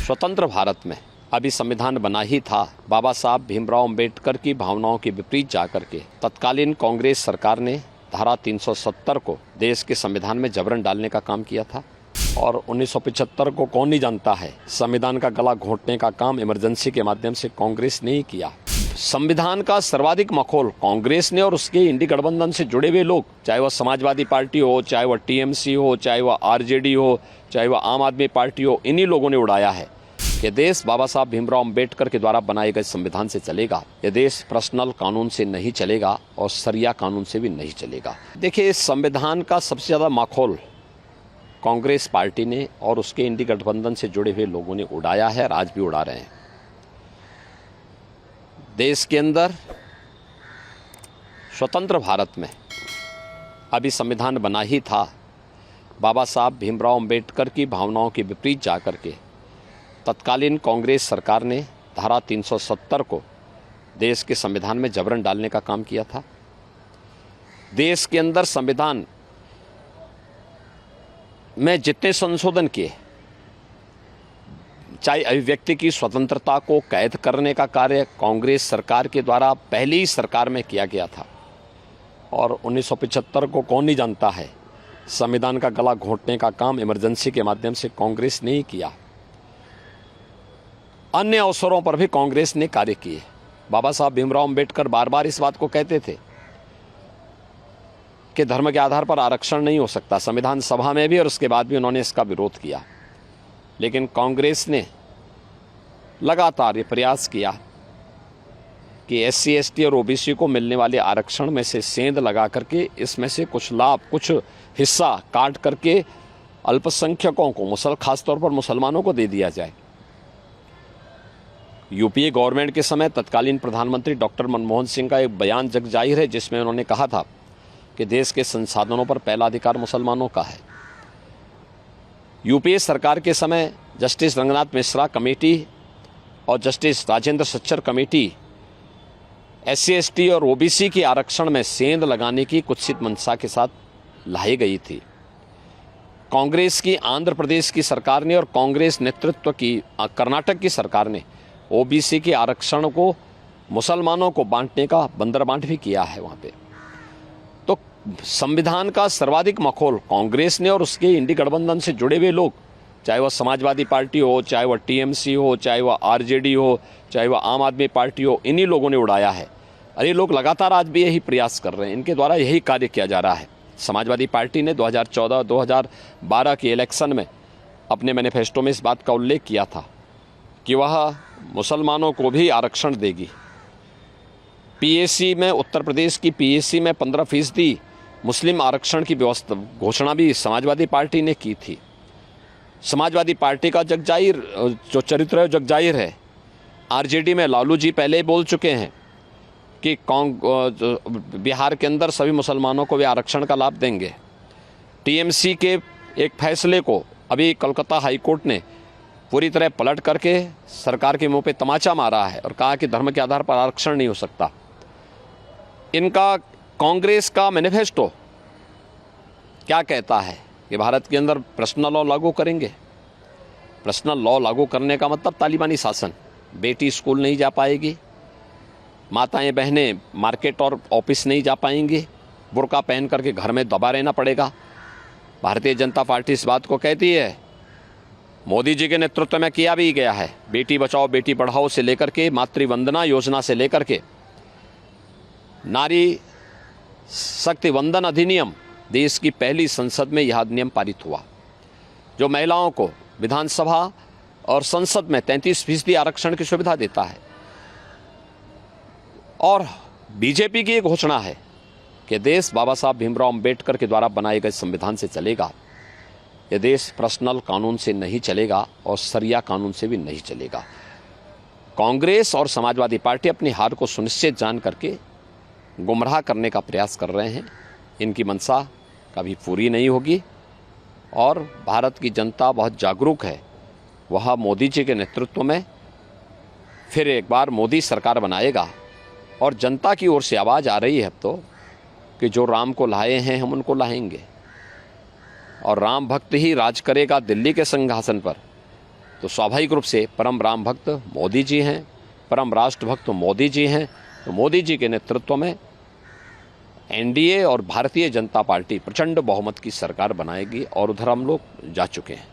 स्वतंत्र भारत में अभी संविधान बना ही था, बाबा साहब भीमराव अंबेडकर की भावनाओं के विपरीत जाकर के तत्कालीन कांग्रेस सरकार ने धारा 370 को देश के संविधान में जबरन डालने का काम किया था। और 1975 को कौन नहीं जानता है, संविधान का गला घोंटने का काम इमरजेंसी के माध्यम से कांग्रेस ने ही किया। संविधान का सर्वाधिक मखौल कांग्रेस ने और उसके इंडी गठबंधन से जुड़े हुए लोग, चाहे वह समाजवादी पार्टी हो, चाहे वह टीएमसी हो, चाहे वह आरजेडी हो, चाहे वह आम आदमी पार्टी हो, इन्हीं लोगों ने उड़ाया है कि देश बाबा साहब भीमराव अंबेडकर के द्वारा बनाए गए संविधान से चलेगा। ये देश पर्सनल कानून से नहीं चलेगा और सरिया कानून से भी नहीं चलेगा। देखिए, इस संविधान का सबसे ज़्यादा मखौल कांग्रेस पार्टी ने और उसके इंडी गठबंधन से जुड़े हुए लोगों ने उड़ाया है और आज भी उड़ा रहे हैं। देश के अंदर स्वतंत्र भारत में अभी संविधान बना ही था, बाबा साहब भीमराव अंबेडकर की भावनाओं के विपरीत जाकर के तत्कालीन कांग्रेस सरकार ने धारा 370 को देश के संविधान में जबरन डालने का काम किया था। देश के अंदर संविधान में जितने संशोधन किए, चाहे अभिव्यक्ति की स्वतंत्रता को कैद करने का कार्य कांग्रेस सरकार के द्वारा पहली सरकार में किया गया था। और 1975 को कौन नहीं जानता है, संविधान का गला घोंटने का काम इमरजेंसी के माध्यम से कांग्रेस ने ही किया। अन्य अवसरों पर भी कांग्रेस ने कार्य किए। बाबा साहब भीमराव अंबेडकर बार बार इस बात को कहते थे कि धर्म के आधार पर आरक्षण नहीं हो सकता, संविधान सभा में भी और उसके बाद भी उन्होंने इसका विरोध किया। लेकिन कांग्रेस ने लगातार ये प्रयास किया कि एससी एसटी और ओबीसी को मिलने वाले आरक्षण में से सेंध लगा करके इसमें से कुछ लाभ, कुछ हिस्सा काट करके अल्पसंख्यकों को, खासतौर पर मुसलमानों को दे दिया जाए। यूपीए गवर्नमेंट के समय तत्कालीन प्रधानमंत्री डॉक्टर मनमोहन सिंह का एक बयान जग जाहिर है, जिसमें उन्होंने कहा था कि देश के संसाधनों पर पहला अधिकार मुसलमानों का है। यूपीए सरकार के समय जस्टिस रंगनाथ मिश्रा कमेटी और justice Rajendra Sachar committee SC ST और ओबीसी के आरक्षण में सेंध लगाने की कुत्सित मंशा के साथ लाई गई थी। कांग्रेस की आंध्र प्रदेश की सरकार ने और कांग्रेस नेतृत्व की कर्नाटक की सरकार ने ओबीसी के आरक्षण को मुसलमानों को बांटने का बंदरबांट भी किया है वहाँ पे। तो संविधान का सर्वाधिक मखौल कांग्रेस ने और उसके इंडी गठबंधन से जुड़े हुए लोग, चाहे वह समाजवादी पार्टी हो, चाहे वह टीएमसी हो, चाहे वह आरजेडी हो, चाहे वह आम आदमी पार्टी हो, इन्हीं लोगों ने उड़ाया है। और ये लोग लगातार आज भी यही प्रयास कर रहे हैं, इनके द्वारा यही कार्य किया जा रहा है। समाजवादी पार्टी ने 2014-2012 के इलेक्शन में अपने मैनिफेस्टो में इस बात का उल्लेख किया था कि वह मुसलमानों को भी आरक्षण देगी। पीएससी में, उत्तर प्रदेश की पीएससी में 15% मुस्लिम आरक्षण की व्यवस्था घोषणा भी समाजवादी पार्टी ने की थी। समाजवादी पार्टी का जगजाहिर जो चरित्र है, जगजाहिर है। आरजेडी में लालू जी पहले ही बोल चुके हैं कि बिहार के अंदर सभी मुसलमानों को वे आरक्षण का लाभ देंगे। टीएमसी के एक फैसले को अभी कोलकाता हाईकोर्ट ने पूरी तरह पलट करके सरकार के मुंह पे तमाचा मारा है और कहा कि धर्म के आधार पर आरक्षण नहीं हो सकता। इनका कांग्रेस का मैनिफेस्टो क्या कहता है कि भारत के अंदर पर्सनल लॉ लागू करेंगे। पर्सनल लॉ लागू करने का मतलब तालिबानी शासन। बेटी स्कूल नहीं जा पाएगी, माताएं बहनें मार्केट और ऑफिस नहीं जा पाएंगी, बुर्का पहन करके घर में दबा रहना पड़ेगा। भारतीय जनता पार्टी इस बात को कहती है, मोदी जी के नेतृत्व में किया भी गया है। बेटी बचाओ बेटी पढ़ाओ से लेकर के मातृवंदना योजना से लेकर के नारी शक्ति वंदन अधिनियम, देश की पहली संसद में यह अधिनियम पारित हुआ जो महिलाओं को विधानसभा और संसद में 33% आरक्षण की सुविधा देता है। और बीजेपी की एक घोषणा है कि देश बाबा साहब भीमराव अंबेडकर के द्वारा बनाए गए संविधान से चलेगा। यह देश पर्सनल कानून से नहीं चलेगा और सरिया कानून से भी नहीं चलेगा। कांग्रेस और समाजवादी पार्टी अपनी हार को सुनिश्चित जान करके गुमराह करने का प्रयास कर रहे हैं। इनकी मंशा कभी पूरी नहीं होगी और भारत की जनता बहुत जागरूक है। वह मोदी जी के नेतृत्व में फिर एक बार मोदी सरकार बनाएगा और जनता की ओर से आवाज़ आ रही है अब तो कि जो राम को लाए हैं हम उनको लाएंगे और राम भक्त ही राज करेगा दिल्ली के सिंहासन पर। तो स्वाभाविक रूप से परम राम भक्त मोदी जी हैं, परम राष्ट्र भक्त मोदी जी हैं। तो मोदी जी के नेतृत्व में एनडीए और भारतीय जनता पार्टी प्रचंड बहुमत की सरकार बनाएगी और उधर हम लोग जा चुके हैं।